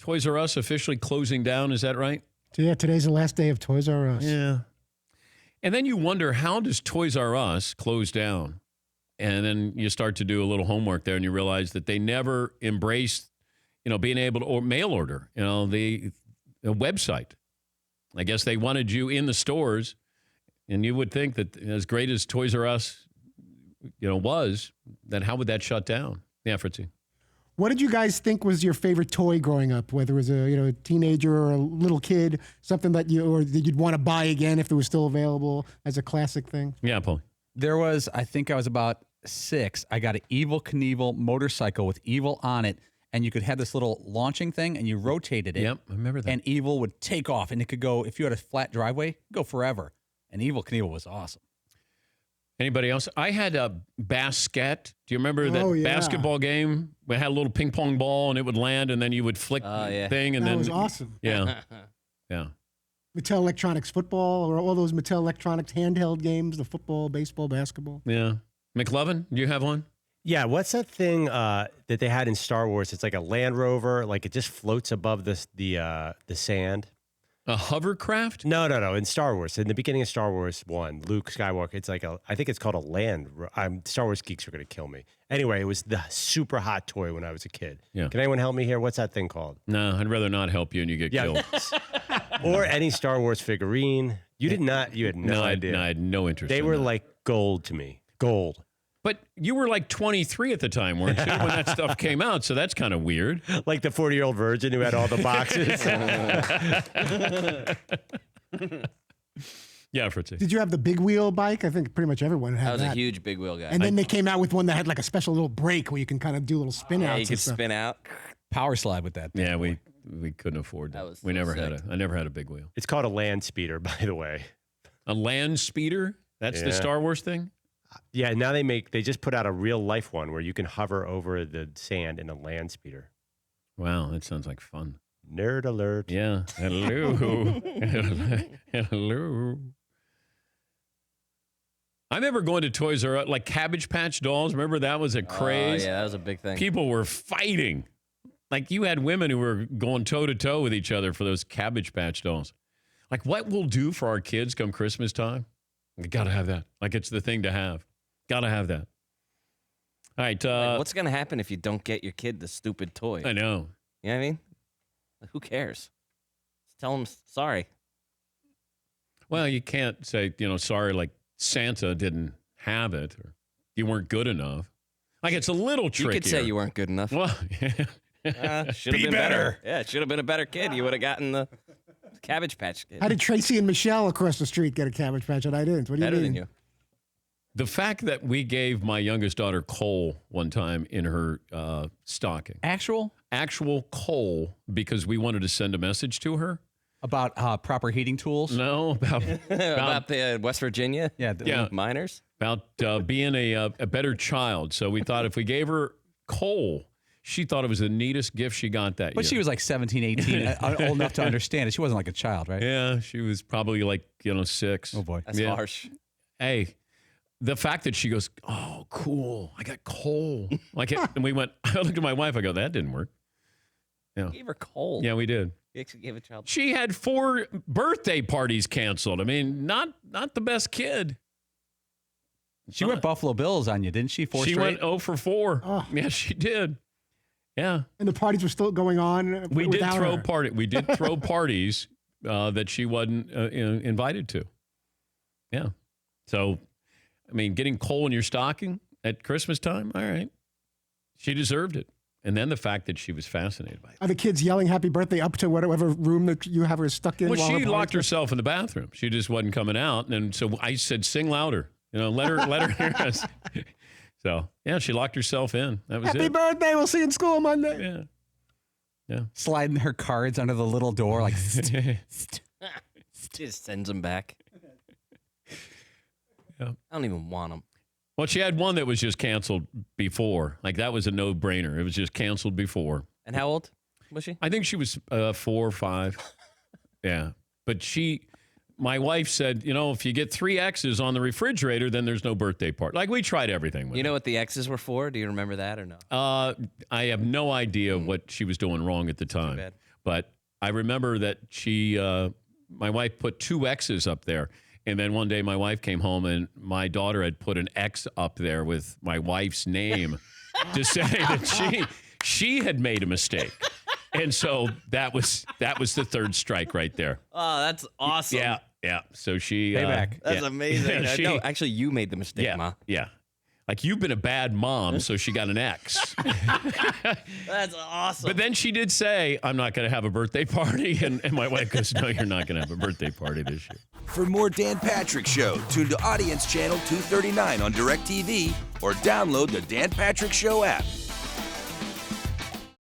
Toys R Us officially closing down. Is that right? So yeah, today's the last day of Toys R Us. Yeah. And then you wonder, how does Toys R Us close down? And then you start to do a little homework there, and you realize that they never embraced, being able to mail order, the website. I guess they wanted you in the stores, and you would think that as great as Toys R Us, was, then how would that shut down? Yeah, Fritzy. What did you guys think was your favorite toy growing up? Whether it was a teenager or a little kid, something that you'd want to buy again if it was still available as a classic thing? Yeah, Paul. I think I was about 6. I got an Evel Knievel motorcycle with Evel on it, and you could have this little launching thing, and you rotated it. Yep, I remember that. And Evel would take off, and it could go, if you had a flat driveway, go forever. And Evel Knievel was awesome. Anybody else? I had a basket. Do you remember that basketball game? We had a little ping pong ball, and it would land, and then you would flick the thing. And that then was awesome. Yeah. Yeah. Mattel Electronics football, or all those Mattel Electronics handheld games, the football, baseball, basketball. Yeah. McLovin, do you have one? Yeah, what's that thing that they had in Star Wars? It's like a Land Rover, like it just floats above the sand. A hovercraft? No. In Star Wars, in the beginning of Star Wars 1, Luke Skywalker, it's like I think it's called a Star Wars geeks are going to kill me. Anyway, it was the super hot toy when I was a kid. Yeah. Can anyone help me here? What's that thing called? No, I'd rather not help you and you get killed. Or any Star Wars figurine. You had no idea. I had no interest They were like gold to me. Gold. But you were like 23 at the time, weren't you, when that stuff came out? So that's kind of weird. Like the 40-year-old virgin who had all the boxes. Yeah, Fritzy. Did you have the big wheel bike? I think pretty much everyone had that. I was a huge big wheel guy. And then they came out with one that had like a special little brake where you can kind of do little spin outs. Yeah, you could spin out. Power slide with that. Yeah, we couldn't afford that. We never had I never had a big wheel. It's called a land speeder, by the way. A land speeder? That's the Star Wars thing? Yeah, now they just put out a real life one where you can hover over the sand in a land speeder. Wow, that sounds like fun. Nerd alert. Yeah. Hello. Hello. I remember going to Toys R Us, like Cabbage Patch dolls. Remember that was a craze? Oh, yeah, that was a big thing. People were fighting. Like you had women who were going toe-to-toe with each other for those Cabbage Patch dolls. Like what we'll do for our kids come Christmas time, we got to have that. Like it's the thing to have. Got to have that. All right. What's going to happen if you don't get your kid the stupid toy? I know. You know what I mean? Like, who cares? Just tell them sorry. Well, you can't say, sorry, like Santa didn't have it or you weren't good enough. Like it's a little tricky. You could say you weren't good enough. Well, should have been better. Yeah, it should have been a better kid. You would have gotten the Cabbage Patch Kid. How did Tracy and Michelle across the street get a Cabbage Patch and I didn't? What do you mean? Better than you. The fact that we gave my youngest daughter coal one time in her stocking. Actual coal because we wanted to send a message to her. About proper heating tools? No, about the West Virginia miners? About being a better child. So we thought if we gave her coal, she thought it was the neatest gift she got that year. But she was like 17, 18, old enough to understand it. She wasn't like a child, right? Yeah, she was probably like, 6. Oh, boy. That's harsh. Hey, the fact that she goes, oh, cool, I got coal. And we went, I looked at my wife, I go, that didn't work. Yeah. You gave her coal. Yeah, we did. You actually gave a child. She had 4 birthday parties canceled. I mean, not the best kid. She went Buffalo Bills on you, didn't she? She went 0 for 4. Oh. Yeah, she did. Yeah. And the parties were still going on. We did throw parties that she wasn't invited to. Yeah. So, I mean, getting coal in your stocking at Christmas time, all right. She deserved it. And then the fact that she was fascinated by it. Are the kids yelling happy birthday up to whatever room that you have her stuck in? Well, she locked herself in the bathroom. She just wasn't coming out. And so I said, sing louder. Let her hear us. So, yeah, she locked herself in. That was Happy birthday. We'll see you in school Monday. Yeah. Yeah. Sliding her cards under the little door like Just sends them back. Yeah. I don't even want them. Well, she had one that was just canceled before. Like, that was a no-brainer. It was just canceled before. And how old was she? I think she was 4 or 5. Yeah. But my wife said, if you get 3 X's on the refrigerator, then there's no birthday party. Like, we tried everything with You know what the X's were for? Do you remember that or no? I have no idea what she was doing wrong at the time. Too bad. But I remember that my wife put 2 X's up there. And then one day my wife came home and my daughter had put an X up there with my wife's name to say that she had made a mistake. And so that was the 3rd strike right there. Oh, that's awesome. Yeah. So she Payback. That's amazing. Yeah, No, actually, you made the mistake, yeah, Ma. yeah. Like, you've been a bad mom, so she got an X. That's awesome. But then she did say, I'm not going to have a birthday party. And my wife goes, no, you're not going to have a birthday party this year. For more Dan Patrick Show, tune to Audience Channel 239 on DirecTV or download the Dan Patrick Show app.